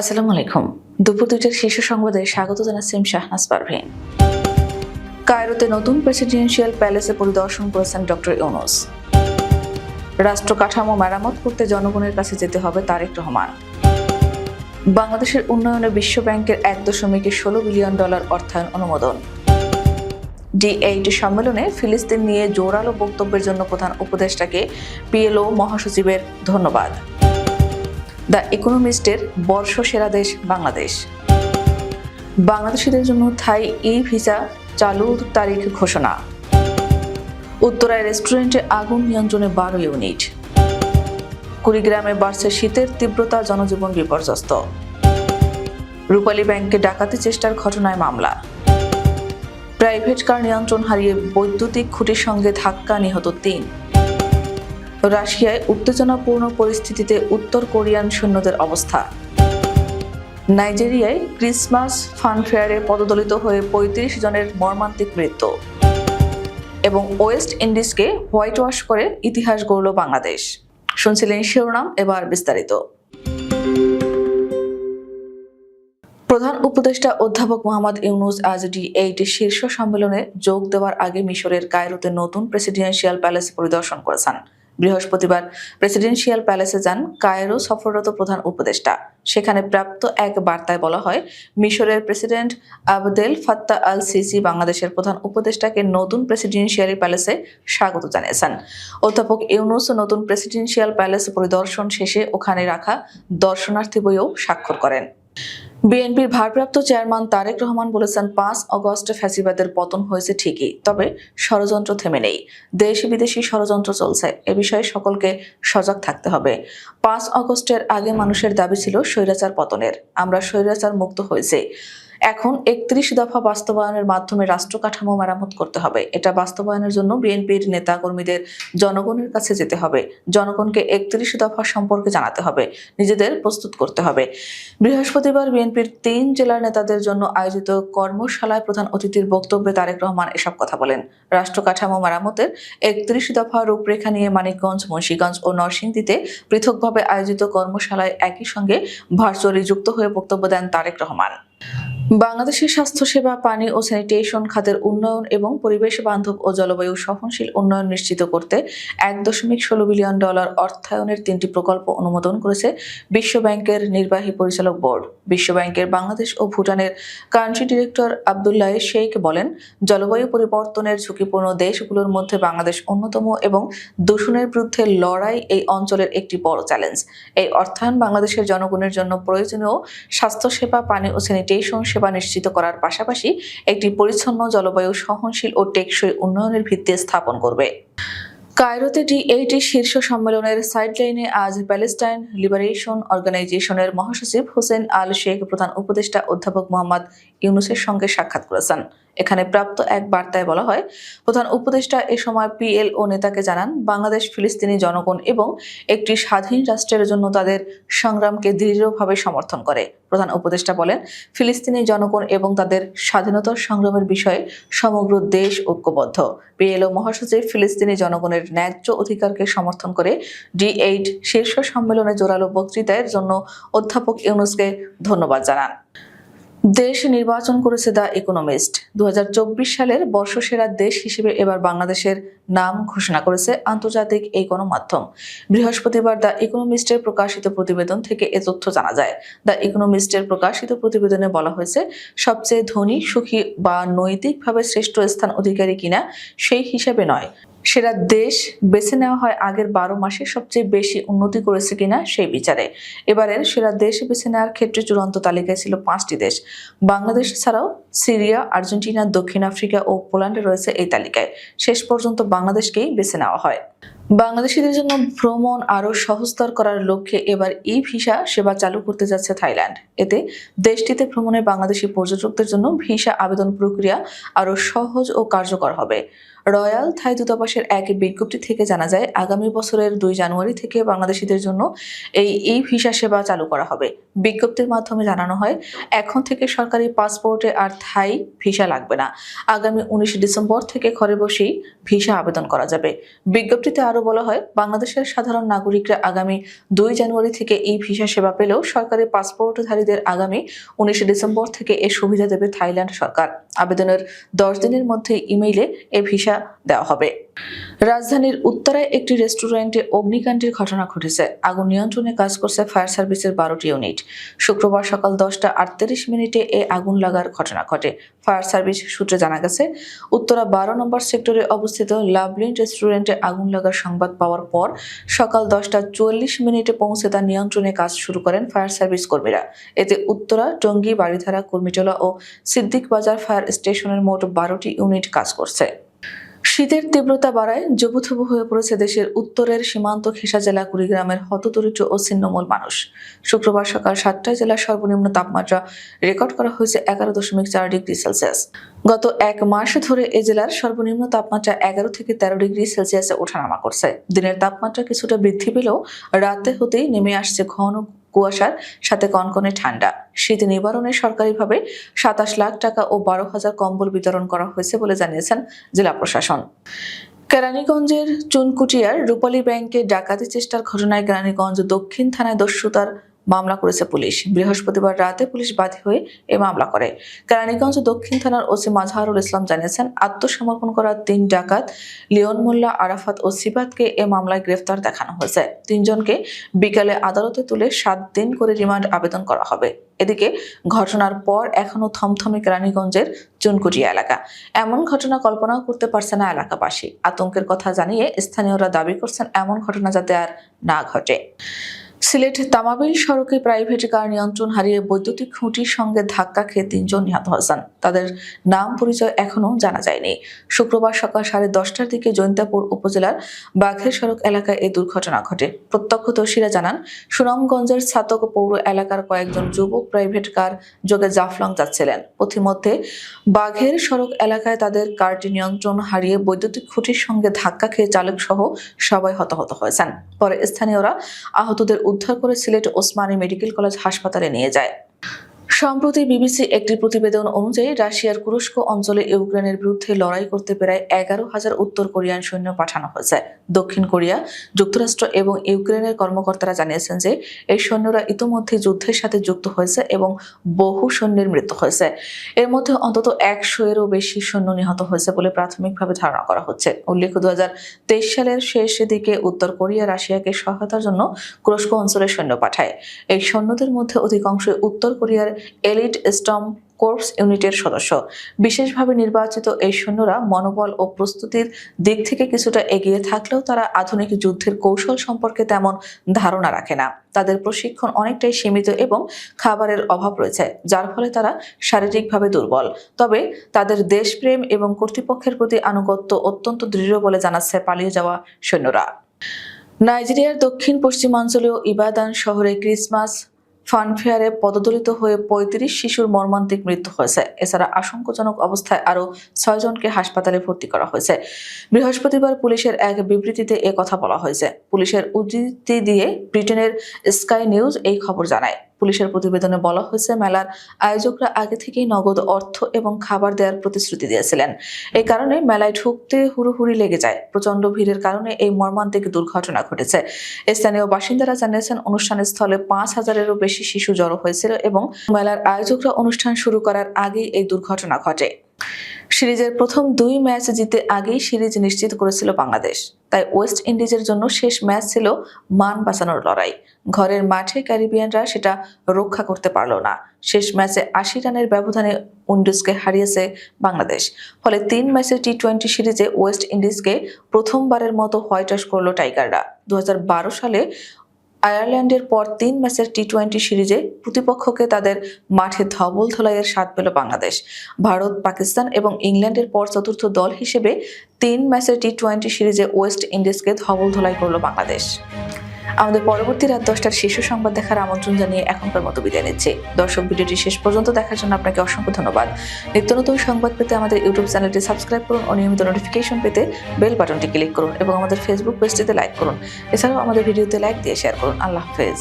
আসসালামু আলাইকুম। দুপুর ২টার শীর্ষ সংবাদে স্বাগত জানাচ্ছি শাহনাজ পারভীন। কায়রোতে নতুন প্রেসিডেন্সিয়াল প্যালেসে পরিদর্শন করেছেন ডক্টর ইউনূস। রাষ্ট্র কাঠামো মেরামত করতে জনগণের কাছে যেতে হবে তারেক রহমান। বাংলাদেশের উন্নয়নে বিশ্ব ব্যাংকের $১.১৬ বিলিয়ন অর্থায়ন অনুমোদন। D8 সম্মেলনে ফিলিস্তিন নিয়ে জোরালো বক্তব্যের জন্য প্রধান উপদেষ্টাকে PLO মহাসচিবের ধন্যবাদ। দ্য ইকোনমিস্টের বর্ষসেরা দেশ বাংলাদেশ। বাংলাদেশিদের জন্য থাই ভিসা চালুর তারিখ ঘোষণা। উত্তরায় রেস্টুরেন্টে আগুন নিয়ন্ত্রণে 12 ইউনিট। কুড়িগ্রামে বাড়ছে শীতের তীব্রতা, জনজীবন বিপর্যস্ত। রূপালী ব্যাংকে ডাকাতি চেষ্টার ঘটনায় মামলা। প্রাইভেট কার নিয়ন্ত্রণ হারিয়ে বৈদ্যুতিক খুঁটির সঙ্গে ধাক্কা, নিহত 3। রাশিয়ায় উত্তেজনাপূর্ণ পরিস্থিতিতে উত্তর কোরিয়ান সৈন্যদের অবস্থা। নাইজেরিয়ায় ক্রিসমাস ফানফেয়ারে পদদলিত হয়ে ৩৫ জনের মর্মান্তিক মৃত্যু। এবং ওয়েস্ট ইন্ডিজকে হোয়াইট ওয়াশ করে ইতিহাস গড়ল বাংলাদেশ। শুনছিলেন শিরোনাম, এবার বিস্তারিত। প্রধান উপদেষ্টা অধ্যাপক মোহাম্মদ ইউনূস আজ D8 শীর্ষ সম্মেলনে যোগ দেওয়ার আগে মিশরের কায়রোতে নতুন প্রেসিডেন্সিয়াল প্যালেস পরিদর্শন করেছেন। বৃহস্পতিবার প্রেসিডেন্সিয়াল প্যালেসে যান কায়রো সফররত প্রধান উপদেষ্টা। সেখানে প্রাপ্ত এক বার্তায় বলা হয়, মিশরের president Abdel Fattah al CC বাংলাদেশের প্রধান উপদেষ্টাকে নতুন প্রেসিডেন্সিয়াল প্যালেসে স্বাগত জানিয়েছেন। অধ্যাপক ইউনূস নতুন প্রেসিডেন্সিয়াল প্যালেস পরিদর্শন শেষে ওখানে রাখা দর্শনার্থী বইও স্বাক্ষর করেন। বিএনপির ভারপ্রাপ্ত চেয়ারম্যান তারেক রহমান বলেছেন, 5 আগস্ট ফ্যাসিবাদের পতন হয়েছে ঠিকই, তবে ষড়যন্ত্র থেমে নেই। দেশ বিদেশি ষড়যন্ত্র চলছে, এ বিষয়ে সকলকে সজাগ থাকতে হবে। 5 আগস্টের আগে মানুষের দাবি ছিল স্বৈরাচার পতনের, আমরা স্বৈরাচার মুক্ত হয়েছি। এখন 31 দফা বাস্তবায়নের মাধ্যমে রাষ্ট্র কাঠামো মেরামত করতে হবে। এটা বাস্তবায়নের জন্য বিএনপির নেতা কর্মীদের জনগণের কাছে যেতে হবে, জনগণকে 31 দফা সম্পর্কে জানাতে হবে, নিজেদের প্রস্তুত করতে হবে। বৃহস্পতিবার বিএনপির 3 জেলার নেতাদের জন্য আয়োজিত কর্মশালায় প্রধান অতিথির বক্তব্যে তারেক রহমান এসব কথা বলেন। রাষ্ট্র কাঠামো মেরামতের 31 দফা রূপরেখা নিয়ে মানিকগঞ্জ, মুন্সিগঞ্জ ও নরসিংদীতে পৃথকভাবে আয়োজিত কর্মশালায় একই সঙ্গে ভার্চুয়ালি যুক্ত হয়ে বক্তব্য দেন তারেক রহমান। বাংলাদেশের স্বাস্থ্যসেবা, পানি ও স্যানিটেশন খাতের উন্নয়ন এবং পরিবেশ বান্ধব ও জলবায়ু সহনশীল উন্নয়ন নিশ্চিত করতে $1.16 বিলিয়ন অর্থায়নের 3টি প্রকল্প অনুমোদন করেছে বিশ্ব ব্যাংকের নির্বাহী পরিচালক বোর্ড। বিশ্ব ব্যাংকের বাংলাদেশ ও ভুটানের কান্ট্রি ডিরেক্টর আব্দুল্লাহ শেখ বলেন, জলবায়ু পরিবর্তনের ঝুঁকিপূর্ণ দেশগুলোর মধ্যে বাংলাদেশ অন্যতম এবং দূষণের বিরুদ্ধে লড়াই এই অঞ্চলের একটি বড় চ্যালেঞ্জ। এই অর্থায়ন বাংলাদেশের জনগণের জন্য প্রয়োজনীয় স্বাস্থ্যসেবা, পানি ও স্যানিটেশন সেবা নিশ্চিত করার পাশাপাশি একটি পরিচ্ছন্ন, জলবায়ু সহনশীল ও টেকসই উন্নয়নের ভিত্তি স্থাপন করবে। কায়রোতে D8 শীর্ষ সম্মেলনের সাইডলাইনে আজ প্যালেস্টাইন লিবারেশন অর্গানাইজেশনের মহাসচিব হোসেন আল শেখ প্রধান উপদেষ্টা অধ্যাপক মোহাম্মদ ইউনূসের সঙ্গে সাক্ষাৎ করেছেন। এখানে প্রাপ্ত এক বার্তায় বলা হয়, প্রধান উপদেষ্টা এ সময় PLO নেতাকে জানান, বাংলাদেশ ফিলিস্তিনি জনগণ এবং একটি স্বাধীন রাষ্ট্রের জন্য তাদের সংগ্রামকে দৃঢ়ভাবে সমর্থন করে। প্রধান উপদেষ্টা বলেন, ফিলিস্তিনি জনগণ এবং তাদের স্বাধীনতার সংগ্রামের বিষয়ে সমগ্র দেশ ঐক্যবদ্ধ। PLO মহাসচিব ফিলিস্তিনি জনগণের ন্যায্য অধিকারকে সমর্থন করে D8 শীর্ষ সম্মেলনে জোরালো বক্তৃতার জন্য অধ্যাপক ইউনূসকে ধন্যবাদ জানান। দেশ নির্বাচন করেছে দ্য ইকোনমিস্ট। 2024 সালের বর্ষসেরা দেশ হিসেবে এবার বাংলাদেশের নাম ঘোষণা করেছে আন্তর্জাতিক এই গণমাধ্যম। বৃহস্পতিবার দ্য ইকোনমিস্টের প্রকাশিত প্রতিবেদন থেকে এ তথ্য জানা যায়। দ্য ইকোনমিস্টের প্রকাশিত প্রতিবেদনে বলা হয়েছে, সবচেয়ে ধনী, সুখী বা নৈতিকভাবে শ্রেষ্ঠ স্থান অধিকারী কিনা সেই হিসাবে নয়, সেরা দেশ বেছে নেওয়া হয় আগের 12 মাসে সবচেয়ে বেশি উন্নতি করেছে কিনা সেই বিচারে। এবারের সেরা দেশ বেছে নেওয়ার ক্ষেত্রে চূড়ান্ত তালিকায় ছিল 5টি দেশ। বাংলাদেশ ছাড়াও সিরিয়া, আর্জেন্টিনা, দক্ষিণ আফ্রিকা ও পোল্যান্ড রয়েছে এই তালিকায়। শেষ পর্যন্ত বাংলাদেশকেই বেছে নেওয়া হয়। বাংলাদেশিদের জন্য ভ্রমণ আরও সহজতর করার লক্ষ্যে এবার ভিসা সেবা চালু করতে যাচ্ছে থাইল্যান্ড। এতে দেশটিতে ভ্রমণে বাংলাদেশি পর্যটকদের জন্য ভিসা আবেদন প্রক্রিয়া আরও সহজ ও কার্যকর হবে। রয়্যাল থাই দূতাবাসের এক বিজ্ঞপ্তি থেকে জানা যায়, আগামী বছরের 2 জানুয়ারি থেকে বাংলাদেশিদের জন্য এই ভিসা সেবা চালু করা হবে। বিজ্ঞপ্তির মাধ্যমে জানানো হয়, এখন থেকে সরকারি পাসপোর্টে আর থাই ভিসা লাগবে না। আগামী 19 ডিসেম্বর থেকে ঘরে বসেই ভিসা আবেদন করা যাবে। বিজ্ঞপ্তিতে আরও বলা হয়, বাংলাদেশের সাধারণ নাগরিকরা আগামী 2 জানুয়ারি থেকে এই ভিসা সেবা পেলেও সরকারি পাসপোর্টধারীদের আগামী 19 ডিসেম্বর থেকে এ সুবিধা দেবে থাইল্যান্ড সরকার। আবেদনের 10 দিনের মধ্যে ইমেইলে এ ভিসা দেওয়া হবে। রাজধানীর উত্তরায় একটি রেস্টুরেন্টে অগ্নিকাণ্ডের ঘটনা ঘটেছে। আগুন নিয়ন্ত্রণে কাজ করছে ফায়ার সার্ভিসের 12টি ইউনিট। শুক্রবার সকাল 10:38 এ আগুন লাগার ঘটনা ঘটে। ফায়ার সার্ভিস সূত্রে জানা গেছে, উত্তরা 12 নম্বর সেক্টরে অবস্থিত লাভলিন রেস্টুরেন্টে আগুন লাগার সংবাদ পাওয়ার পর সকাল 10:40 পৌঁছে তা নিয়ন্ত্রণে কাজ শুরু করেন ফায়ার সার্ভিস কর্মীরা। এতে উত্তরা, টঙ্গী, বাড়িধারা, কুর্মিটোলা ও সিদ্দিক বাজার ফায়ার স্টেশনের মোট 12টি ইউনিট কাজ করছে। শীতের তীব্রতা বাড়ায় জবুথবু হয়ে পড়েছে দেশের উত্তরের সীমান্ত ঘেঁষা জেলা কুড়িগ্রামের হতদরিদ্র ও ছিন্নমূল মানুষ। শুক্রবার সকাল 7টায় জেলার সর্বনিম্ন তাপমাত্রা রেকর্ড করা হয়েছে 11.4 ডিগ্রি সেলসিয়াস। গত এক মাস ধরে এ জেলার সর্বনিম্ন তাপমাত্রা 11 থেকে 13 ডিগ্রি সেলসিয়াসে ওঠানামা করছে। দিনের তাপমাত্রা কিছুটা বৃদ্ধি পেলেও রাতে হতেই নেমে আসছে ঘন কুয়াশার সাথে কনকনে ঠান্ডা। শীত নিবারণে সরকারিভাবে 27 লাখ টাকা ও 12,000 কম্বল বিতরণ করা হয়েছে বলে জানিয়েছেন জেলা প্রশাসন। কেরানীগঞ্জের চুনকুটিয়ার রূপালী ব্যাংকে ডাকাতি চেষ্টার ঘটনায় কেরানীগঞ্জ দক্ষিণ থানায় দস্যুতার মামলা করেছে পুলিশ। বৃহস্পতিবার রাতে পুলিশ বাদী হয়ে এ মামলা করে। কেরানীগঞ্জ দক্ষিণ থানার ওসি মাজহারুল ইসলাম জানিয়েছেন, আত্মসমর্পণ করা 3 ডাকাত লিওন মোল্লা, আরাফাত ও সিবাতকে এ মামলায় গ্রেফতার দেখানো হয়েছে। 3 জনকে বিকালে আদালতে তুলে 7 দিন করে রিমান্ড আবেদন করা হবে। এদিকে ঘটনার পর এখনো থমথমে কেরানীগঞ্জের চুনকুটিয়া এলাকা। এমন ঘটনা কল্পনাও করতে পারছে না এলাকাবাসী। আতঙ্কের কথা জানিয়ে স্থানীয়রা দাবি করছেন, এমন ঘটনা যাতে আর না ঘটে। সিলেট তামাবিল সড়কে প্রাইভেট কার নিয়ন্ত্রণ হারিয়ে বৈদ্যুতিক খুঁটির সঙ্গে ধাক্কা খেয়ে 3 জন নিহত হয়েছেন। তাদের নাম পরিচয় এখনো জানা যায়নি। শুক্রবার সকাল 10:30টার দিকে জৈন্তাপুর উপজেলার বাঘের সড়ক এলাকায় এই দুর্ঘটনা ঘটে। প্রত্যক্ষদর্শীরা জানান, সুনামগঞ্জের ছাতক পৌর এলাকার কয়েকজন যুবক প্রাইভেট কার যোগে জাফলং যাচ্ছিলেন। পথিমধ্যে বাঘের সড়ক এলাকায় তাদের কারটি নিয়ন্ত্রণ হারিয়ে বৈদ্যুতিক খুঁটির সঙ্গে ধাক্কা খেয়ে চালক সহ সবাই হতাহত হয়েছেন। পরে স্থানীয়রা আহতদের উদ্ধার করে সিলেট ওসমানী মেডিকেল কলেজ হাসপাতালে নিয়ে যায়। সম্প্রতি বিবিসি একটি প্রতিবেদন অনুযায়ী রাশিয়ার কুরস্ক অঞ্চলে ইউক্রেনের বিরুদ্ধে লড়াই করতে প্রায় 11,000 উত্তর কোরিয়ান সৈন্য পাঠানো হয়েছে। দক্ষিণ কোরিয়া, যুক্তরাষ্ট্র এবং ইউক্রেনের কর্মকর্তারা জানিয়েছেন যে এই সৈন্যরা ইতোমধ্যে যুদ্ধের সাথে যুক্ত হয়েছে এবং বহু সৈন্যের মৃত্যু হয়েছে। এর মধ্যে অন্তত 100-এরও বেশি সৈন্য নিহত হয়েছে বলে প্রাথমিকভাবে ধারণা করা হচ্ছে। উল্লেখ্য, 2023 সালের শেষ দিকে উত্তর কোরিয়া রাশিয়াকে সহায়তার জন্য কুরস্ক অঞ্চলে সৈন্য পাঠায়। এই সৈন্যদের মধ্যে অধিকাংশই উত্তর কোরিয়ার এলিট স্টর্ম কোর্পস ইউনিটের সদস্য। বিশেষভাবে নির্বাচিত এই সৈন্যরা মনোবল ও প্রস্তুতির দিক থেকে কিছুটা এগিয়ে থাকলেও তারা আধুনিক যুদ্ধের কৌশল সম্পর্কে তেমন ধারণা রাখে না। তাদের প্রশিক্ষণ অনেকটাই সীমিত এবং খাবারের অভাব রয়েছে, যার ফলে তারা শারীরিকভাবে দুর্বল। তবে তাদের দেশপ্রেম এবং কর্তৃপক্ষের প্রতি আনুগত্য অত্যন্ত দৃঢ় বলে জানাচ্ছে পালিয়ে যাওয়া সৈন্যরা। নাইজেরিয়ার দক্ষিণ পশ্চিমাঞ্চলীয় ইবাদান শহরে ক্রিসমাস ফানফেয়ারে পদদলিত হয়ে 35 শিশুর মর্মান্তিক মৃত্যু হয়েছে। এছাড়া আশঙ্কাজনক অবস্থায় আরও 6 জনকে হাসপাতালে ভর্তি করা হয়েছে। বৃহস্পতিবার পুলিশের এক বিবৃতিতে এ কথা বলা হয়েছে। পুলিশের উদ্ধৃতি দিয়ে ব্রিটেনের স্কাই নিউজ এই খবর জানায়। পুলিশের প্রতিবেদনে বলা হয়েছে, মেলার আয়োজকরা আগে থেকেই নগদ অর্থ এবং খাবার দেওয়ার প্রতিশ্রুতি দিয়েছিলেন। এই কারণে মেলায় ঢুকতে হুড়োহুড়ি লেগে যায়। প্রচণ্ড ভিড়ের কারণে এই মর্মান্তিক দুর্ঘটনা ঘটেছে। স্থানীয় বাসিন্দারা জানিয়েছেন, অনুষ্ঠানের স্থলে 5,000-এরও বেশি শিশু জড়ো হয়েছিল এবং মেলার আয়োজকরা অনুষ্ঠান শুরু করার আগেই এই দুর্ঘটনা ঘটে। সিরিজের প্রথম 2 ম্যাচ জিতে আগেই সিরিজ নিশ্চিত করেছিল বাংলাদেশ। তাই ওয়েস্ট ইন্ডিজের জন্য শেষ ম্যাচ ছিল মান বাঁচানোর লড়াই। ঘরের মাঠে ক্যারিবিয়ানরা সেটা রক্ষা করতে পারল না। শেষ ম্যাচে 80 রানের ব্যবধানে উইন্ডিজকে হারিয়েছে বাংলাদেশ। ফলে 3 ম্যাচের টি-20 সিরিজে ওয়েস্ট ইন্ডিজকে প্রথমবারের মতো হোয়াইট ওয়াশ করল টাইগাররা। 2012 সালে আয়ারল্যান্ডের পর 3 ম্যাচের টি-20 সিরিজে প্রতিপক্ষকে তাদের মাঠে ধবল ধোলাইয়ের স্বাদ পেল বাংলাদেশ। ভারত, পাকিস্তান এবং ইংল্যান্ডের পর চতুর্থ দল হিসেবে 3 ম্যাচের টি-20 সিরিজে ওয়েস্ট ইন্ডিজকে ধবল ধোলাই করল বাংলাদেশ। আমাদের পরবর্তী রাত 10টার শীর্ষ সংবাদ দেখার আমন্ত্রণ জানিয়ে এখনকার মতো বিদায় নিচ্ছি। দর্শক, ভিডিওটি শেষ পর্যন্ত দেখার জন্য আপনাকে অসংখ্য ধন্যবাদ। নিত্য নতুন সংবাদ পেতে আমাদের ইউটিউব চ্যানেলটি সাবস্ক্রাইব করুন ও নিয়মিত নোটিফিকেশন পেতে বেল বাটনটি ক্লিক করুন এবং আমাদের ফেসবুক পেজটিতে লাইক করুন। এছাড়াও আমাদের ভিডিওতে লাইক দিয়ে শেয়ার করুন। আল্লাহ হাফেজ।